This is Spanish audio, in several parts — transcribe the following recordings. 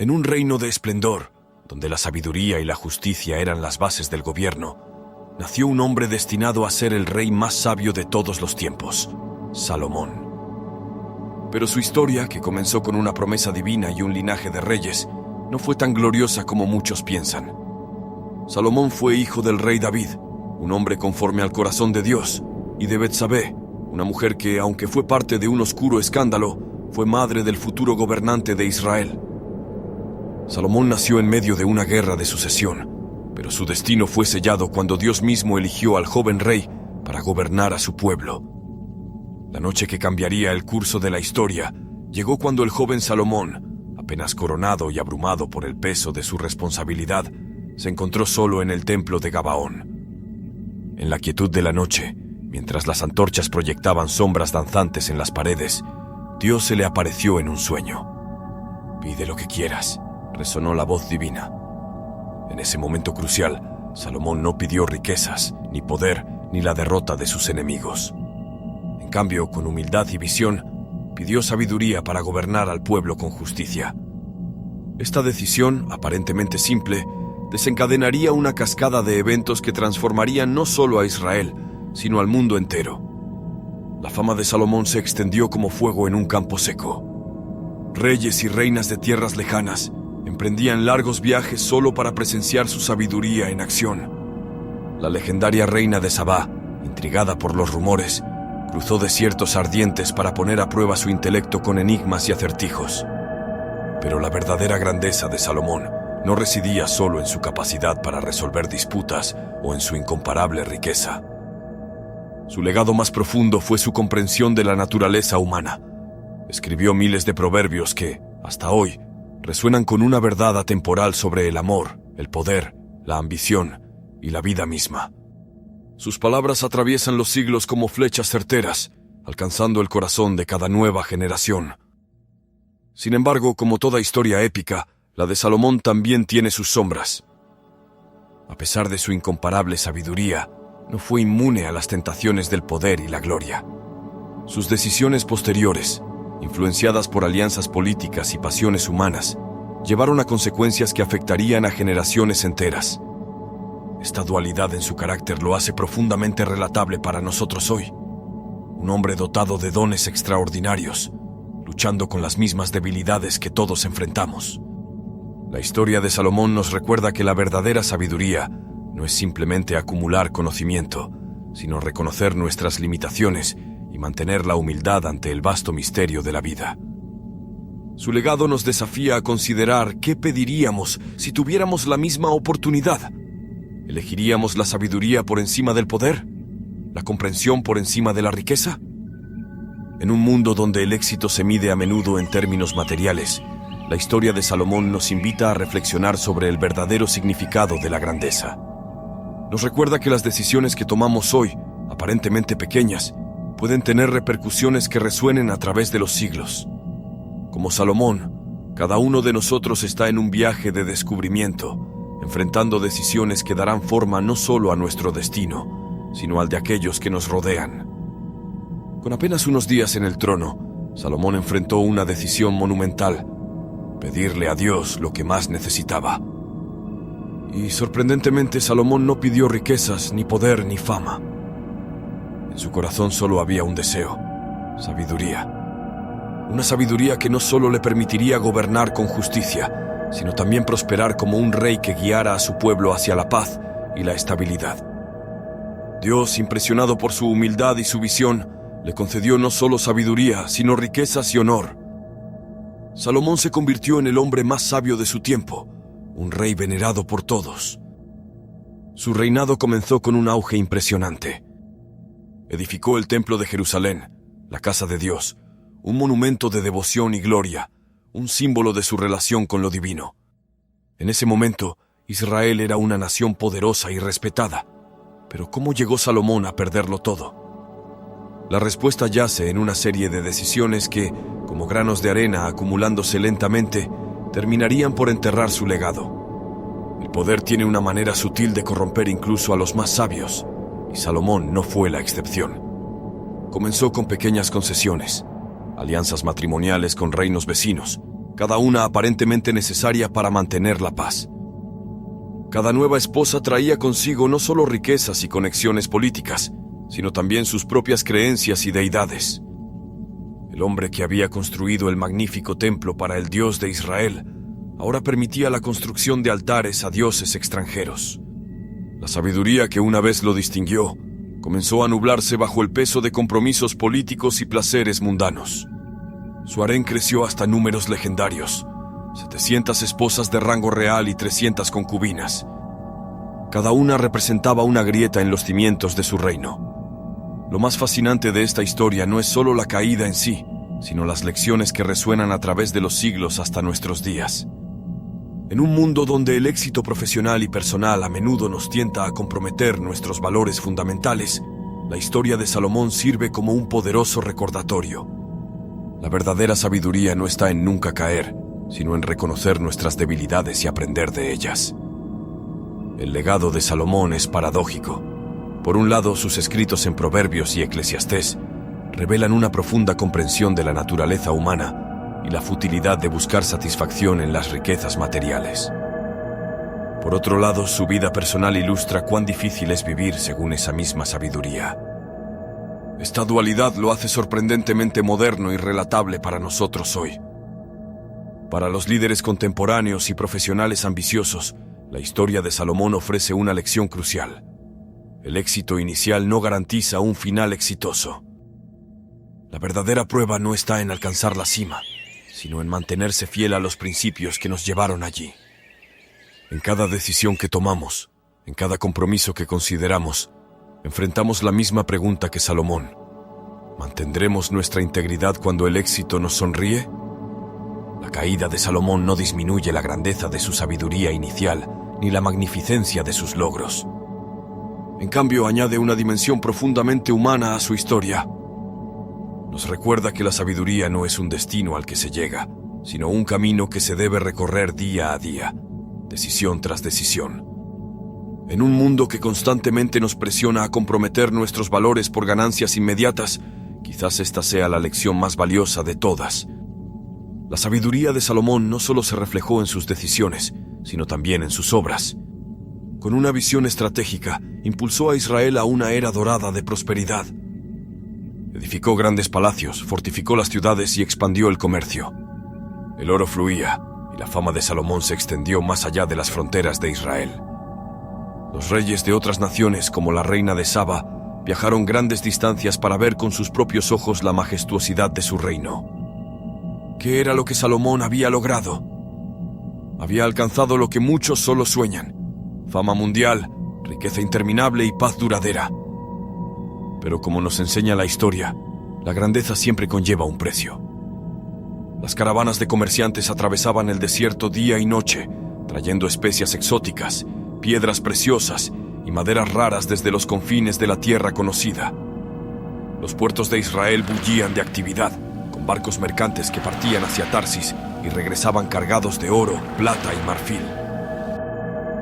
En un reino de esplendor, donde la sabiduría y la justicia eran las bases del gobierno, nació un hombre destinado a ser el rey más sabio de todos los tiempos, Salomón. Pero su historia, que comenzó con una promesa divina y un linaje de reyes, no fue tan gloriosa como muchos piensan. Salomón fue hijo del rey David, un hombre conforme al corazón de Dios, y de Betsabé, una mujer que, aunque fue parte de un oscuro escándalo, fue madre del futuro gobernante de Israel. Salomón nació en medio de una guerra de sucesión, pero su destino fue sellado cuando Dios mismo eligió al joven rey para gobernar a su pueblo. La noche que cambiaría el curso de la historia llegó cuando el joven Salomón, apenas coronado y abrumado por el peso de su responsabilidad, se encontró solo en el templo de Gabaón. En la quietud de la noche, mientras las antorchas proyectaban sombras danzantes en las paredes, Dios se le apareció en un sueño. «Pide lo que quieras», resonó la voz divina. En ese momento crucial, Salomón no pidió riquezas, ni poder, ni la derrota de sus enemigos. En cambio, con humildad y visión, pidió sabiduría para gobernar al pueblo con justicia. Esta decisión, aparentemente simple, desencadenaría una cascada de eventos que transformarían no solo a Israel, sino al mundo entero. La fama de Salomón se extendió como fuego en un campo seco. Reyes y reinas de tierras lejanas emprendían largos viajes solo para presenciar su sabiduría en acción. La legendaria reina de Sabá, intrigada por los rumores, cruzó desiertos ardientes para poner a prueba su intelecto con enigmas y acertijos. Pero la verdadera grandeza de Salomón no residía solo en su capacidad para resolver disputas o en su incomparable riqueza. Su legado más profundo fue su comprensión de la naturaleza humana. Escribió miles de proverbios que, hasta hoy, resuenan con una verdad atemporal sobre el amor, el poder, la ambición y la vida misma. Sus palabras atraviesan los siglos como flechas certeras, alcanzando el corazón de cada nueva generación. Sin embargo, como toda historia épica, la de Salomón también tiene sus sombras. A pesar de su incomparable sabiduría, no fue inmune a las tentaciones del poder y la gloria. Sus decisiones posteriores, influenciadas por alianzas políticas y pasiones humanas, llevaron a consecuencias que afectarían a generaciones enteras. Esta dualidad en su carácter lo hace profundamente relatable para nosotros hoy. Un hombre dotado de dones extraordinarios, luchando con las mismas debilidades que todos enfrentamos. La historia de Salomón nos recuerda que la verdadera sabiduría no es simplemente acumular conocimiento, sino reconocer nuestras limitaciones y mantener la humildad ante el vasto misterio de la vida. Su legado nos desafía a considerar qué pediríamos si tuviéramos la misma oportunidad. ¿Elegiríamos la sabiduría por encima del poder? ¿La comprensión por encima de la riqueza? En un mundo donde el éxito se mide a menudo en términos materiales, la historia de Salomón nos invita a reflexionar sobre el verdadero significado de la grandeza. Nos recuerda que las decisiones que tomamos hoy, aparentemente pequeñas, pueden tener repercusiones que resuenen a través de los siglos. Como Salomón, cada uno de nosotros está en un viaje de descubrimiento, enfrentando decisiones que darán forma no solo a nuestro destino, sino al de aquellos que nos rodean. Con apenas unos días en el trono, Salomón enfrentó una decisión monumental: pedirle a Dios lo que más necesitaba. Y sorprendentemente, Salomón no pidió riquezas, ni poder, ni fama. En su corazón solo había un deseo: sabiduría. Una sabiduría que no solo le permitiría gobernar con justicia, sino también prosperar como un rey que guiara a su pueblo hacia la paz y la estabilidad. Dios, impresionado por su humildad y su visión, le concedió no solo sabiduría, sino riquezas y honor. Salomón se convirtió en el hombre más sabio de su tiempo, un rey venerado por todos. Su reinado comenzó con un auge impresionante. Edificó el templo de Jerusalén, la casa de Dios, un monumento de devoción y gloria, un símbolo de su relación con lo divino. En ese momento, Israel era una nación poderosa y respetada. Pero ¿cómo llegó Salomón a perderlo todo? La respuesta yace en una serie de decisiones que, como granos de arena acumulándose lentamente, terminarían por enterrar su legado. El poder tiene una manera sutil de corromper incluso a los más sabios, y Salomón no fue la excepción. Comenzó con pequeñas concesiones, alianzas matrimoniales con reinos vecinos, cada una aparentemente necesaria para mantener la paz. Cada nueva esposa traía consigo no solo riquezas y conexiones políticas, sino también sus propias creencias y deidades. El hombre que había construido el magnífico templo para el Dios de Israel ahora permitía la construcción de altares a dioses extranjeros. La sabiduría que una vez lo distinguió comenzó a nublarse bajo el peso de compromisos políticos y placeres mundanos. Su harén creció hasta números legendarios: 700 esposas de rango real y 300 concubinas. Cada una representaba una grieta en los cimientos de su reino. Lo más fascinante de esta historia no es solo la caída en sí, sino las lecciones que resuenan a través de los siglos hasta nuestros días. En un mundo donde el éxito profesional y personal a menudo nos tienta a comprometer nuestros valores fundamentales, la historia de Salomón sirve como un poderoso recordatorio. La verdadera sabiduría no está en nunca caer, sino en reconocer nuestras debilidades y aprender de ellas. El legado de Salomón es paradójico. Por un lado, sus escritos en Proverbios y Eclesiastés revelan una profunda comprensión de la naturaleza humana y la futilidad de buscar satisfacción en las riquezas materiales. Por otro lado, su vida personal ilustra cuán difícil es vivir según esa misma sabiduría. Esta dualidad lo hace sorprendentemente moderno y relatable para nosotros hoy. Para los líderes contemporáneos y profesionales ambiciosos, la historia de Salomón ofrece una lección crucial. El éxito inicial no garantiza un final exitoso. La verdadera prueba no está en alcanzar la cima, sino en mantenerse fiel a los principios que nos llevaron allí. En cada decisión que tomamos, en cada compromiso que consideramos, enfrentamos la misma pregunta que Salomón. ¿Mantendremos nuestra integridad cuando el éxito nos sonríe? La caída de Salomón no disminuye la grandeza de su sabiduría inicial ni la magnificencia de sus logros. En cambio, añade una dimensión profundamente humana a su historia. Nos recuerda que la sabiduría no es un destino al que se llega, sino un camino que se debe recorrer día a día, decisión tras decisión. En un mundo que constantemente nos presiona a comprometer nuestros valores por ganancias inmediatas, quizás esta sea la lección más valiosa de todas. La sabiduría de Salomón no solo se reflejó en sus decisiones, sino también en sus obras. Con una visión estratégica, impulsó a Israel a una era dorada de prosperidad. Edificó grandes palacios, fortificó las ciudades y expandió el comercio. El oro fluía, y la fama de Salomón se extendió más allá de las fronteras de Israel. Los reyes de otras naciones, como la reina de Saba, viajaron grandes distancias para ver con sus propios ojos la majestuosidad de su reino. ¿Qué era lo que Salomón había logrado? Había alcanzado lo que muchos solo sueñan: fama mundial, riqueza interminable y paz duradera. Pero como nos enseña la historia, la grandeza siempre conlleva un precio. Las caravanas de comerciantes atravesaban el desierto día y noche, trayendo especias exóticas, piedras preciosas y maderas raras desde los confines de la tierra conocida. Los puertos de Israel bullían de actividad, con barcos mercantes que partían hacia Tarsis y regresaban cargados de oro, plata y marfil.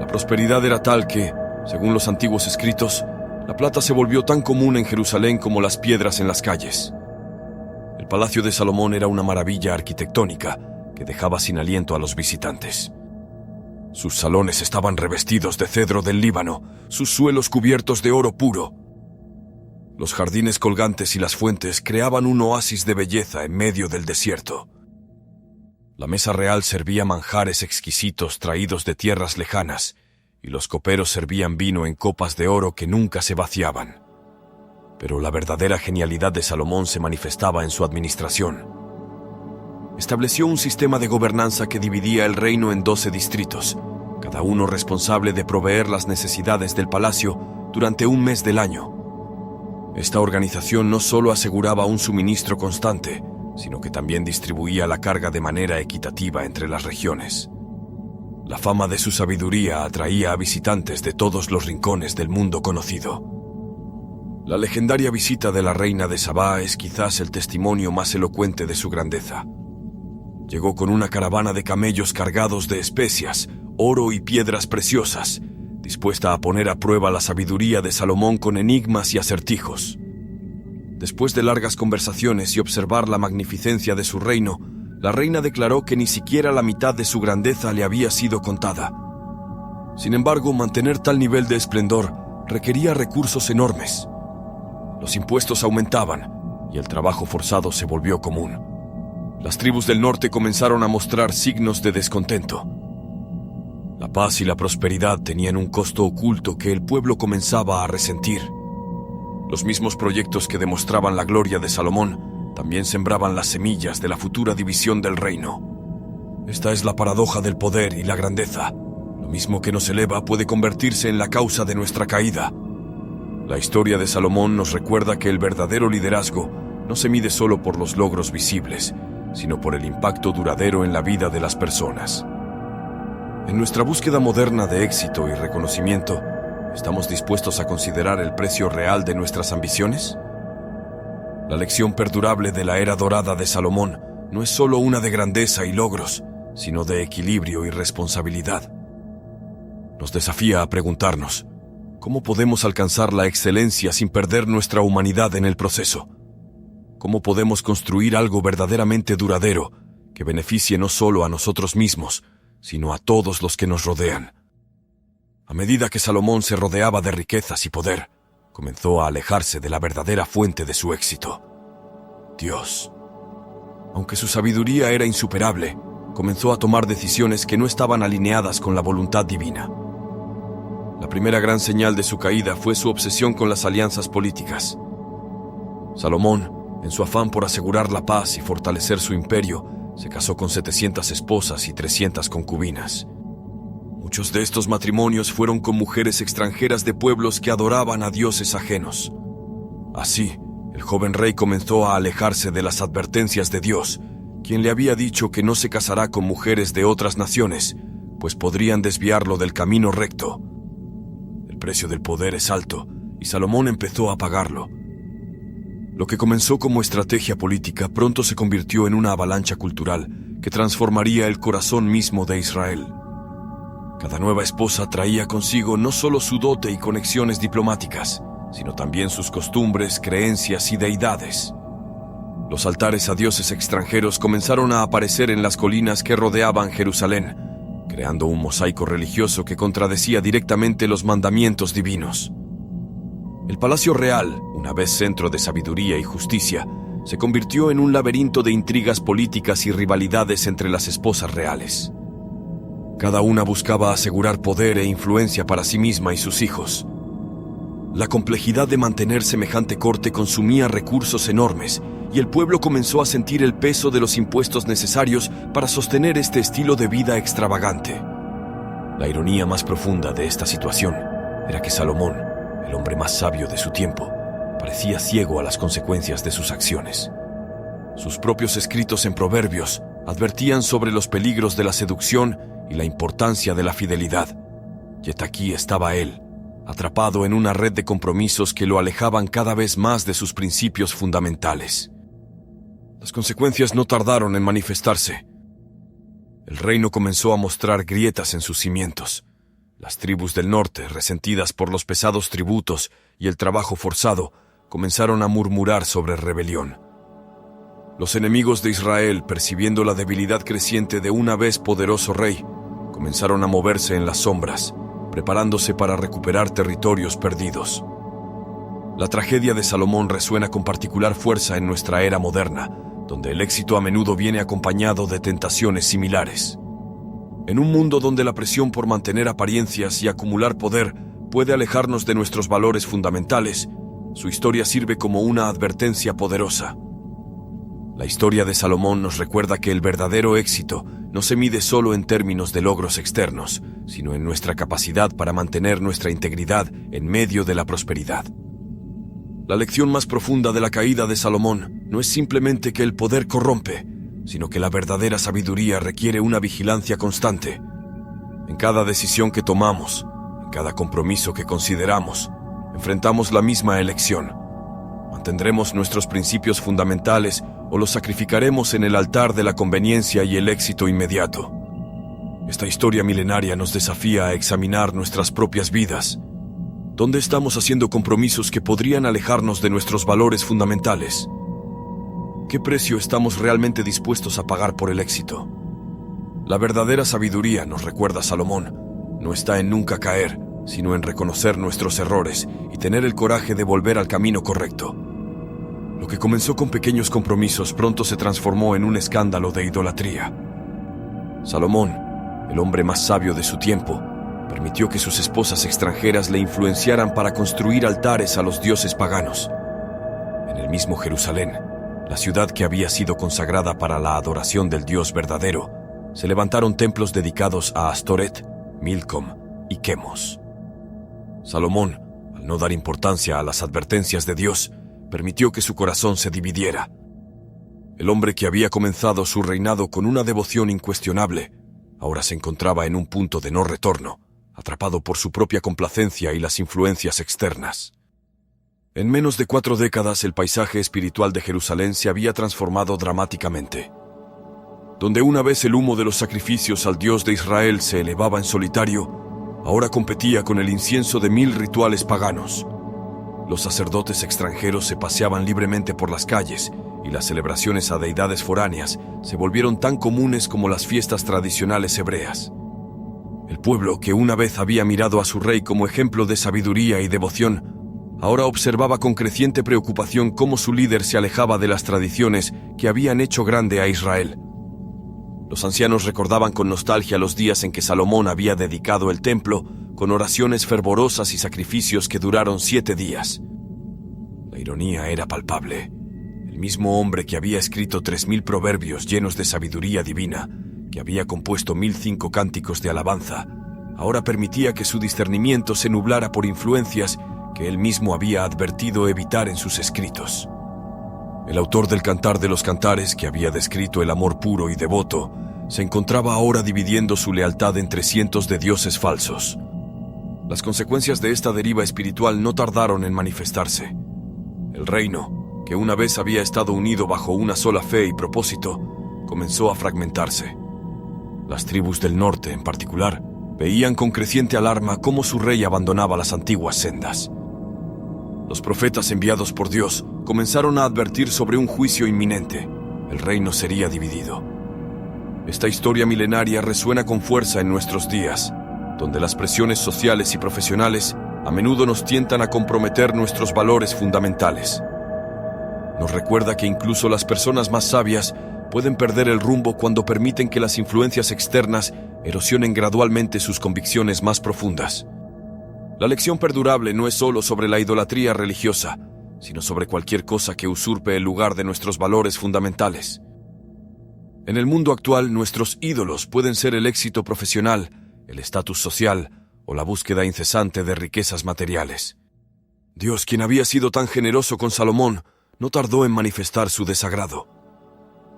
La prosperidad era tal que, según los antiguos escritos, la plata se volvió tan común en Jerusalén como las piedras en las calles. El palacio de Salomón era una maravilla arquitectónica que dejaba sin aliento a los visitantes. Sus salones estaban revestidos de cedro del Líbano, sus suelos cubiertos de oro puro. Los jardines colgantes y las fuentes creaban un oasis de belleza en medio del desierto. La mesa real servía manjares exquisitos traídos de tierras lejanas, y los coperos servían vino en copas de oro que nunca se vaciaban. Pero la verdadera genialidad de Salomón se manifestaba en su administración. Estableció un sistema de gobernanza que dividía el reino en 12 distritos, cada uno responsable de proveer las necesidades del palacio durante un mes del año. Esta organización no solo aseguraba un suministro constante, sino que también distribuía la carga de manera equitativa entre las regiones. La fama de su sabiduría atraía a visitantes de todos los rincones del mundo conocido. La legendaria visita de la reina de Sabá es quizás el testimonio más elocuente de su grandeza. Llegó con una caravana de camellos cargados de especias, oro y piedras preciosas, dispuesta a poner a prueba la sabiduría de Salomón con enigmas y acertijos. Después de largas conversaciones y observar la magnificencia de su reino, la reina declaró que ni siquiera la mitad de su grandeza le había sido contada. Sin embargo, mantener tal nivel de esplendor requería recursos enormes. Los impuestos aumentaban y el trabajo forzado se volvió común. Las tribus del norte comenzaron a mostrar signos de descontento. La paz y la prosperidad tenían un costo oculto que el pueblo comenzaba a resentir. Los mismos proyectos que demostraban la gloria de Salomón también sembraban las semillas de la futura división del reino. Esta es la paradoja del poder y la grandeza. Lo mismo que nos eleva puede convertirse en la causa de nuestra caída. La historia de Salomón nos recuerda que el verdadero liderazgo no se mide solo por los logros visibles, sino por el impacto duradero en la vida de las personas. En nuestra búsqueda moderna de éxito y reconocimiento, ¿estamos dispuestos a considerar el precio real de nuestras ambiciones? La lección perdurable de la era dorada de Salomón no es solo una de grandeza y logros, sino de equilibrio y responsabilidad. Nos desafía a preguntarnos, ¿cómo podemos alcanzar la excelencia sin perder nuestra humanidad en el proceso? ¿Cómo podemos construir algo verdaderamente duradero que beneficie no solo a nosotros mismos, sino a todos los que nos rodean? A medida que Salomón se rodeaba de riquezas y poder, comenzó a alejarse de la verdadera fuente de su éxito, Dios. Aunque su sabiduría era insuperable, comenzó a tomar decisiones que no estaban alineadas con la voluntad divina. La primera gran señal de su caída fue su obsesión con las alianzas políticas. Salomón, en su afán por asegurar la paz y fortalecer su imperio, se casó con 700 esposas y 300 concubinas. Muchos de estos matrimonios fueron con mujeres extranjeras de pueblos que adoraban a dioses ajenos. Así, el joven rey comenzó a alejarse de las advertencias de Dios, quien le había dicho que no se casará con mujeres de otras naciones, pues podrían desviarlo del camino recto. El precio del poder es alto, y Salomón empezó a pagarlo. Lo que comenzó como estrategia política pronto se convirtió en una avalancha cultural que transformaría el corazón mismo de Israel. Cada nueva esposa traía consigo no solo su dote y conexiones diplomáticas, sino también sus costumbres, creencias y deidades. Los altares a dioses extranjeros comenzaron a aparecer en las colinas que rodeaban Jerusalén, creando un mosaico religioso que contradecía directamente los mandamientos divinos. El Palacio Real, una vez centro de sabiduría y justicia, se convirtió en un laberinto de intrigas políticas y rivalidades entre las esposas reales. Cada una buscaba asegurar poder e influencia para sí misma y sus hijos. La complejidad de mantener semejante corte consumía recursos enormes, y el pueblo comenzó a sentir el peso de los impuestos necesarios para sostener este estilo de vida extravagante. La ironía más profunda de esta situación era que Salomón, el hombre más sabio de su tiempo, parecía ciego a las consecuencias de sus acciones. Sus propios escritos en Proverbios advertían sobre los peligros de la seducción y la importancia de la fidelidad. Y aquí estaba él, atrapado en una red de compromisos que lo alejaban cada vez más de sus principios fundamentales. Las consecuencias no tardaron en manifestarse. El reino comenzó a mostrar grietas en sus cimientos. Las tribus del norte, resentidas por los pesados tributos y el trabajo forzado, comenzaron a murmurar sobre rebelión. Los enemigos de Israel, percibiendo la debilidad creciente de una vez poderoso rey, comenzaron a moverse en las sombras, preparándose para recuperar territorios perdidos. La tragedia de Salomón resuena con particular fuerza en nuestra era moderna, donde el éxito a menudo viene acompañado de tentaciones similares. En un mundo donde la presión por mantener apariencias y acumular poder puede alejarnos de nuestros valores fundamentales, su historia sirve como una advertencia poderosa. La historia de Salomón nos recuerda que el verdadero éxito no se mide solo en términos de logros externos, sino en nuestra capacidad para mantener nuestra integridad en medio de la prosperidad. La lección más profunda de la caída de Salomón no es simplemente que el poder corrompe, sino que la verdadera sabiduría requiere una vigilancia constante. En cada decisión que tomamos, en cada compromiso que consideramos, enfrentamos la misma elección. ¿Mantendremos nuestros principios fundamentales o los sacrificaremos en el altar de la conveniencia y el éxito inmediato? Esta historia milenaria nos desafía a examinar nuestras propias vidas. ¿Dónde estamos haciendo compromisos que podrían alejarnos de nuestros valores fundamentales? ¿Qué precio estamos realmente dispuestos a pagar por el éxito? La verdadera sabiduría, nos recuerda Salomón, no está en nunca caer, sino en reconocer nuestros errores y tener el coraje de volver al camino correcto. Lo que comenzó con pequeños compromisos pronto se transformó en un escándalo de idolatría. Salomón, el hombre más sabio de su tiempo, permitió que sus esposas extranjeras le influenciaran para construir altares a los dioses paganos. En el mismo Jerusalén, la ciudad que había sido consagrada para la adoración del Dios verdadero, se levantaron templos dedicados a Astoret, Milcom y Quemos. Salomón, al no dar importancia a las advertencias de Dios, permitió que su corazón se dividiera. El hombre que había comenzado su reinado con una devoción incuestionable, ahora se encontraba en un punto de no retorno, atrapado por su propia complacencia y las influencias externas. En menos de 4 décadas, el paisaje espiritual de Jerusalén se había transformado dramáticamente. Donde una vez el humo de los sacrificios al Dios de Israel se elevaba en solitario, ahora competía con el incienso de 1000 rituales paganos. Los sacerdotes extranjeros se paseaban libremente por las calles y las celebraciones a deidades foráneas se volvieron tan comunes como las fiestas tradicionales hebreas. El pueblo, que una vez había mirado a su rey como ejemplo de sabiduría y devoción, ahora observaba con creciente preocupación cómo su líder se alejaba de las tradiciones que habían hecho grande a Israel. Los ancianos recordaban con nostalgia los días en que Salomón había dedicado el templo con oraciones fervorosas y sacrificios que duraron 7 días. La ironía era palpable. El mismo hombre que había escrito 3000 proverbios llenos de sabiduría divina, que había compuesto 1005 cánticos de alabanza, ahora permitía que su discernimiento se nublara por influencias que él mismo había advertido evitar en sus escritos. El autor del Cantar de los Cantares, que había descrito el amor puro y devoto, se encontraba ahora dividiendo su lealtad entre cientos de dioses falsos. Las consecuencias de esta deriva espiritual no tardaron en manifestarse. El reino, que una vez había estado unido bajo una sola fe y propósito, comenzó a fragmentarse. Las tribus del norte, en particular, veían con creciente alarma cómo su rey abandonaba las antiguas sendas. Los profetas enviados por Dios comenzaron a advertir sobre un juicio inminente. El reino sería dividido. Esta historia milenaria resuena con fuerza en nuestros días, donde las presiones sociales y profesionales a menudo nos tientan a comprometer nuestros valores fundamentales. Nos recuerda que incluso las personas más sabias pueden perder el rumbo cuando permiten que las influencias externas erosionen gradualmente sus convicciones más profundas. La lección perdurable no es solo sobre la idolatría religiosa, sino sobre cualquier cosa que usurpe el lugar de nuestros valores fundamentales. En el mundo actual, nuestros ídolos pueden ser el éxito profesional, el estatus social o la búsqueda incesante de riquezas materiales. Dios, quien había sido tan generoso con Salomón, no tardó en manifestar su desagrado.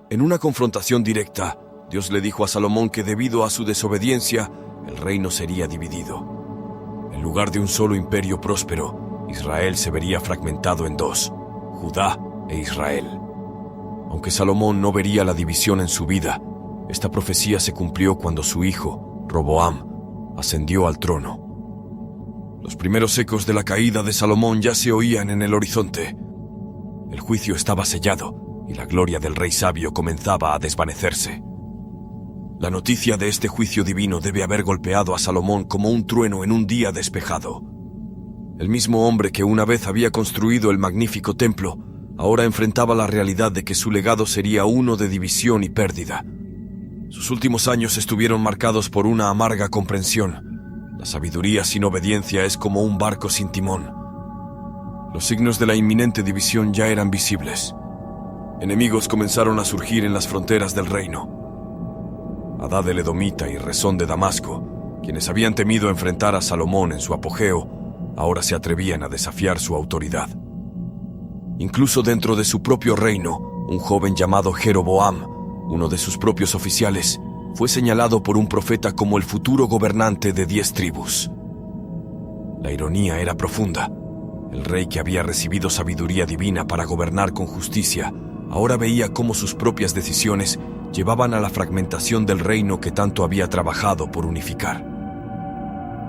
En una confrontación directa, Dios le dijo a Salomón que debido a su desobediencia, el reino sería dividido. En lugar de un solo imperio próspero, Israel se vería fragmentado en 2, Judá e Israel. Aunque Salomón no vería la división en su vida, esta profecía se cumplió cuando su hijo, Roboam, ascendió al trono. Los primeros ecos de la caída de Salomón ya se oían en el horizonte. El juicio estaba sellado y la gloria del rey sabio comenzaba a desvanecerse. La noticia de este juicio divino debe haber golpeado a Salomón como un trueno en un día despejado. El mismo hombre que una vez había construido el magnífico templo, ahora enfrentaba la realidad de que su legado sería uno de división y pérdida. Sus últimos años estuvieron marcados por una amarga comprensión. La sabiduría sin obediencia es como un barco sin timón. Los signos de la inminente división ya eran visibles. Enemigos comenzaron a surgir en las fronteras del reino. Hadad el Edomita y Rezón de Damasco, quienes habían temido enfrentar a Salomón en su apogeo, ahora se atrevían a desafiar su autoridad. Incluso dentro de su propio reino, un joven llamado Jeroboam, uno de sus propios oficiales, fue señalado por un profeta como el futuro gobernante de 10 tribus. La ironía era profunda. El rey, que había recibido sabiduría divina para gobernar con justicia, ahora veía cómo sus propias decisiones llevaban a la fragmentación del reino que tanto había trabajado por unificar.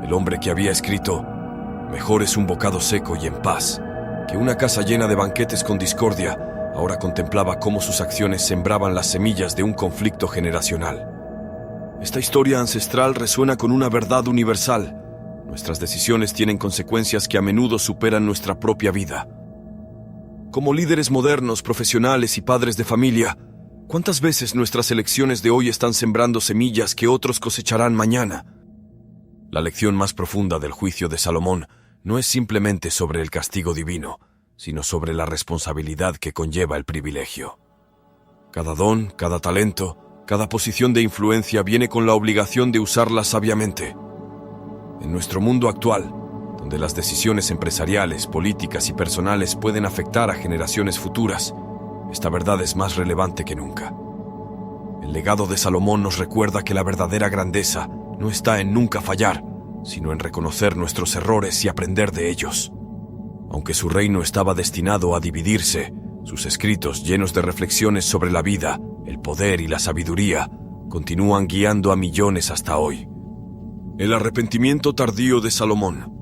El hombre que había escrito: "Mejor es un bocado seco y en paz que una casa llena de banquetes con discordia", ahora contemplaba cómo sus acciones sembraban las semillas de un conflicto generacional. Esta historia ancestral resuena con una verdad universal. Nuestras decisiones tienen consecuencias que a menudo superan nuestra propia vida. Como líderes modernos, profesionales y padres de familia, ¿cuántas veces nuestras elecciones de hoy están sembrando semillas que otros cosecharán mañana? La lección más profunda del juicio de Salomón no es simplemente sobre el castigo divino, sino sobre la responsabilidad que conlleva el privilegio. Cada don, cada talento, cada posición de influencia viene con la obligación de usarla sabiamente. En nuestro mundo actual, donde las decisiones empresariales, políticas y personales pueden afectar a generaciones futuras, esta verdad es más relevante que nunca. El legado de Salomón nos recuerda que la verdadera grandeza no está en nunca fallar, sino en reconocer nuestros errores y aprender de ellos. Aunque su reino estaba destinado a dividirse, sus escritos llenos de reflexiones sobre la vida, el poder y la sabiduría continúan guiando a millones hasta hoy. El arrepentimiento tardío de Salomón.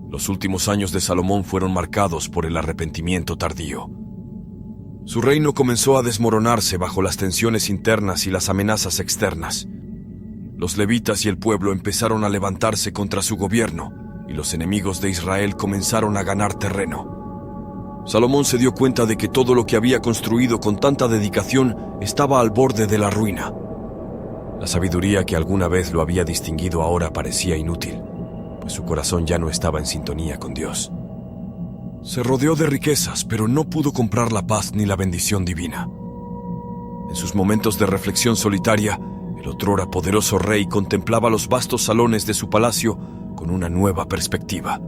Los últimos años de Salomón fueron marcados por el arrepentimiento tardío. Su reino comenzó a desmoronarse bajo las tensiones internas y las amenazas externas. Los levitas y el pueblo empezaron a levantarse contra su gobierno, y los enemigos de Israel comenzaron a ganar terreno. Salomón se dio cuenta de que todo lo que había construido con tanta dedicación estaba al borde de la ruina. La sabiduría que alguna vez lo había distinguido ahora parecía inútil, pues su corazón ya no estaba en sintonía con Dios. Se rodeó de riquezas, pero no pudo comprar la paz ni la bendición divina. En sus momentos de reflexión solitaria, el otrora poderoso rey contemplaba los vastos salones de su palacio con una nueva perspectiva.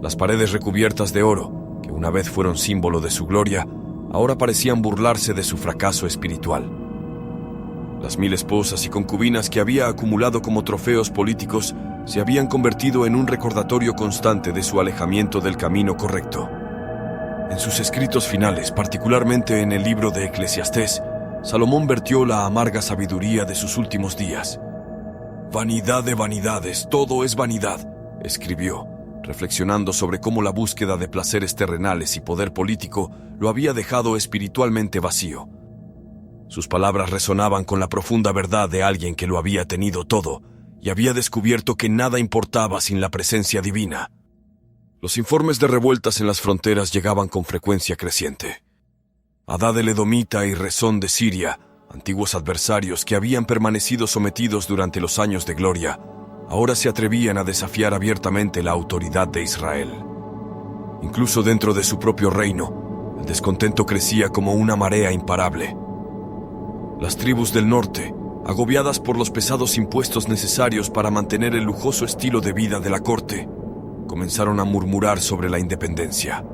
Las paredes recubiertas de oro, que una vez fueron símbolo de su gloria, ahora parecían burlarse de su fracaso espiritual. Las 1000 esposas y concubinas que había acumulado como trofeos políticos se habían convertido en un recordatorio constante de su alejamiento del camino correcto. En sus escritos finales, particularmente en el libro de Eclesiastés, Salomón vertió la amarga sabiduría de sus últimos días. «Vanidad de vanidades, todo es vanidad», escribió, reflexionando sobre cómo la búsqueda de placeres terrenales y poder político lo había dejado espiritualmente vacío. Sus palabras resonaban con la profunda verdad de alguien que lo había tenido todo y había descubierto que nada importaba sin la presencia divina. Los informes de revueltas en las fronteras llegaban con frecuencia creciente. Hadad el Edomita y Rezón de Siria, antiguos adversarios que habían permanecido sometidos durante los años de gloria, ahora se atrevían a desafiar abiertamente la autoridad de Israel. Incluso dentro de su propio reino, el descontento crecía como una marea imparable. Las tribus del norte, agobiadas por los pesados impuestos necesarios para mantener el lujoso estilo de vida de la corte, comenzaron a murmurar sobre la independencia.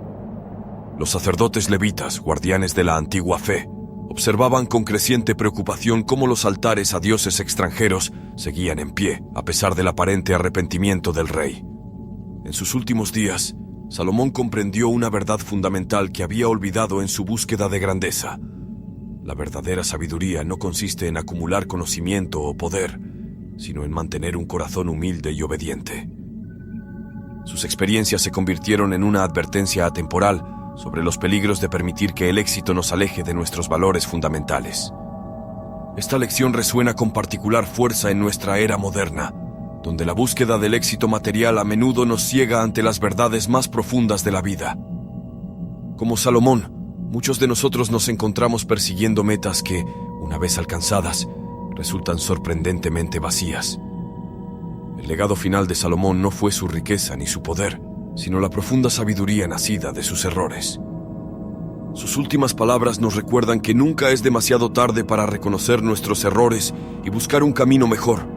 Los sacerdotes levitas, guardianes de la antigua fe, observaban con creciente preocupación cómo los altares a dioses extranjeros seguían en pie, a pesar del aparente arrepentimiento del rey. En sus últimos días, Salomón comprendió una verdad fundamental que había olvidado en su búsqueda de grandeza. La verdadera sabiduría no consiste en acumular conocimiento o poder, sino en mantener un corazón humilde y obediente. Sus experiencias se convirtieron en una advertencia atemporal sobre los peligros de permitir que el éxito nos aleje de nuestros valores fundamentales. Esta lección resuena con particular fuerza en nuestra era moderna, donde la búsqueda del éxito material a menudo nos ciega ante las verdades más profundas de la vida. Como Salomón, muchos de nosotros nos encontramos persiguiendo metas que, una vez alcanzadas, resultan sorprendentemente vacías. El legado final de Salomón no fue su riqueza ni su poder, sino la profunda sabiduría nacida de sus errores. Sus últimas palabras nos recuerdan que nunca es demasiado tarde para reconocer nuestros errores y buscar un camino mejor.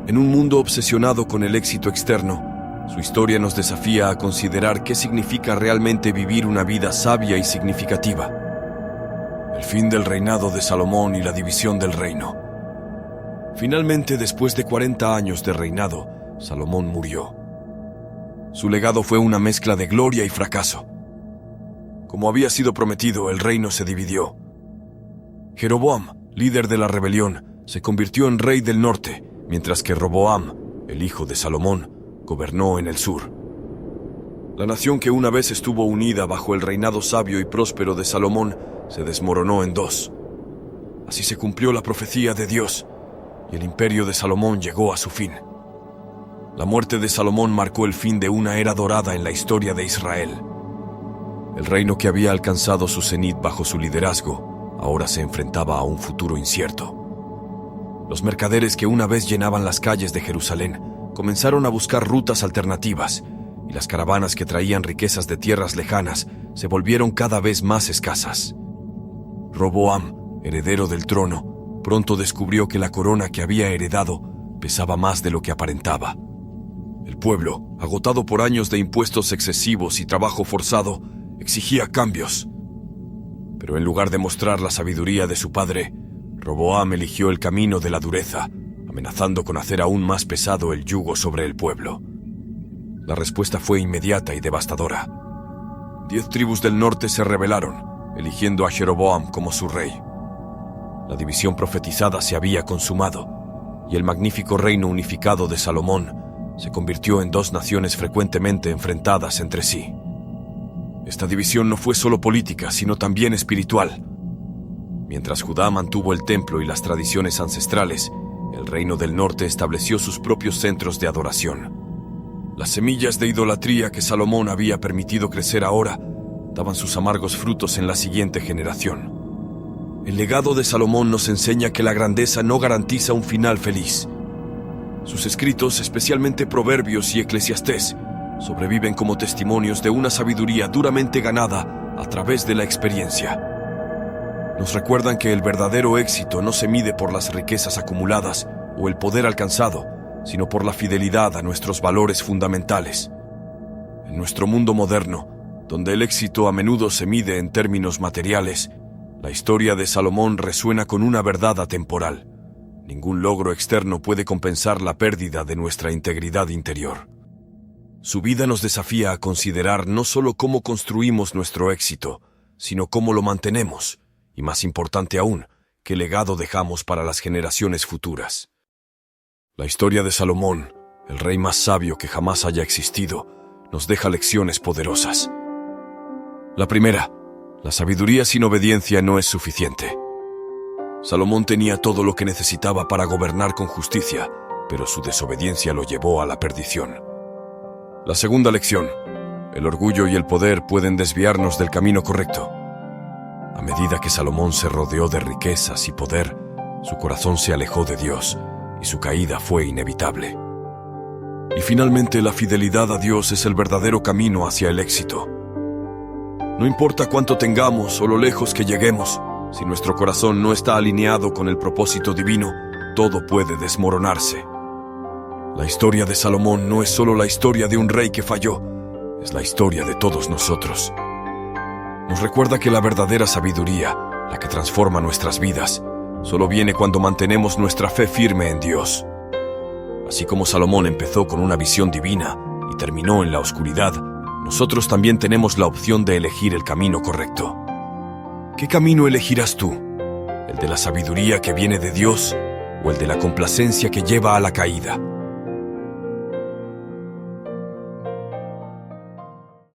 En un mundo obsesionado con el éxito externo, su historia nos desafía a considerar qué significa realmente vivir una vida sabia y significativa. El fin del reinado de Salomón y la división del reino. Finalmente, después de 40 años de reinado, Salomón murió. Su legado fue una mezcla de gloria y fracaso. Como había sido prometido, el reino se dividió. Jeroboam, líder de la rebelión, se convirtió en rey del norte, mientras que Roboam, el hijo de Salomón, gobernó en el sur. La nación que una vez estuvo unida bajo el reinado sabio y próspero de Salomón se desmoronó en dos. Así se cumplió la profecía de Dios, y el imperio de Salomón llegó a su fin. La muerte de Salomón marcó el fin de una era dorada en la historia de Israel. El reino que había alcanzado su cenit bajo su liderazgo, ahora se enfrentaba a un futuro incierto. Los mercaderes que una vez llenaban las calles de Jerusalén comenzaron a buscar rutas alternativas, y las caravanas que traían riquezas de tierras lejanas se volvieron cada vez más escasas. Roboam, heredero del trono, pronto descubrió que la corona que había heredado pesaba más de lo que aparentaba. El pueblo, agotado por años de impuestos excesivos y trabajo forzado, exigía cambios. Pero en lugar de mostrar la sabiduría de su padre, Roboam eligió el camino de la dureza, amenazando con hacer aún más pesado el yugo sobre el pueblo. La respuesta fue inmediata y devastadora. 10 tribus del norte se rebelaron, eligiendo a Jeroboam como su rey. La división profetizada se había consumado, y el magnífico reino unificado de Salomón se convirtió en dos naciones frecuentemente enfrentadas entre sí. Esta división no fue solo política, sino también espiritual. Mientras Judá mantuvo el templo y las tradiciones ancestrales, el reino del norte estableció sus propios centros de adoración. Las semillas de idolatría que Salomón había permitido crecer ahora daban sus amargos frutos en la siguiente generación. El legado de Salomón nos enseña que la grandeza no garantiza un final feliz. Sus escritos, especialmente Proverbios y Eclesiastés, sobreviven como testimonios de una sabiduría duramente ganada a través de la experiencia. Nos recuerdan que el verdadero éxito no se mide por las riquezas acumuladas o el poder alcanzado, sino por la fidelidad a nuestros valores fundamentales. En nuestro mundo moderno, donde el éxito a menudo se mide en términos materiales, la historia de Salomón resuena con una verdad atemporal. Ningún logro externo puede compensar la pérdida de nuestra integridad interior. Su vida nos desafía a considerar no solo cómo construimos nuestro éxito, sino cómo lo mantenemos, y más importante aún, qué legado dejamos para las generaciones futuras. La historia de Salomón, el rey más sabio que jamás haya existido, nos deja lecciones poderosas. La primera, la sabiduría sin obediencia no es suficiente. Salomón tenía todo lo que necesitaba para gobernar con justicia, pero su desobediencia lo llevó a la perdición. La segunda lección, el orgullo y el poder pueden desviarnos del camino correcto. A medida que Salomón se rodeó de riquezas y poder, su corazón se alejó de Dios, y su caída fue inevitable. Y finalmente, la fidelidad a Dios es el verdadero camino hacia el éxito. No importa cuánto tengamos o lo lejos que lleguemos, si nuestro corazón no está alineado con el propósito divino, todo puede desmoronarse. La historia de Salomón no es solo la historia de un rey que falló, es la historia de todos nosotros. Nos recuerda que la verdadera sabiduría, la que transforma nuestras vidas, solo viene cuando mantenemos nuestra fe firme en Dios. Así como Salomón empezó con una visión divina y terminó en la oscuridad, nosotros también tenemos la opción de elegir el camino correcto. ¿Qué camino elegirás tú? ¿El de la sabiduría que viene de Dios o el de la complacencia que lleva a la caída?